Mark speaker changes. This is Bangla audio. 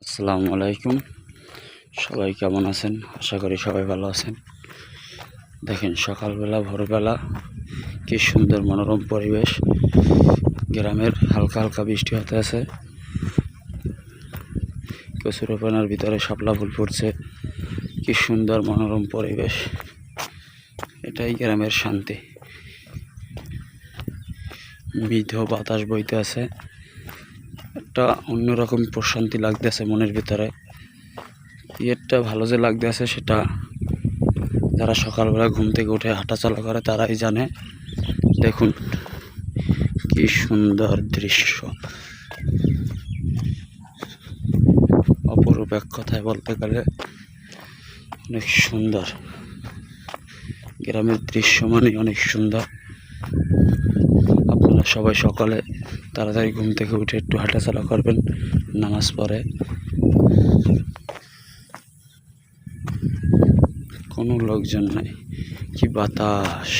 Speaker 1: আসসালামু আলাইকুম। সবাই কেমন আছেন? আশা করি সবাই ভালো আছেন। দেখেন সকালবেলা ভোরবেলা কি সুন্দর মনোরম পরিবেশ। গ্রামের হালকা হালকা বৃষ্টি হতে আছে। কচুরিপানার ভিতরে শাপলা ফুল ফুটছে। কি সুন্দর মনোরম পরিবেশ। এটাই গ্রামের শান্তি। মৃদু বাতাস বইতে আছে। একটা অন্যরকম প্রশান্তি লাগতেছে মনের ভিতরে। একটা ভালো যে লাগতেছে সেটা যারা সকালবেলা ঘুম থেকে উঠে হাঁটাচলা করে তারাই জানে। দেখুন কি সুন্দর দৃশ্য, অপরূপ এক কথায় বলতে গেলে অনেক সুন্দর। গ্রামের দৃশ্য মানে অনেক সুন্দর। আপনারা সবাই সকালে তাড়াতাড়ি ঘুম থেকে উঠে একটু হাঁটাচলা করবেন, নামাজ পড়ে। কোনো লোকজন নাই, কি বাতাস।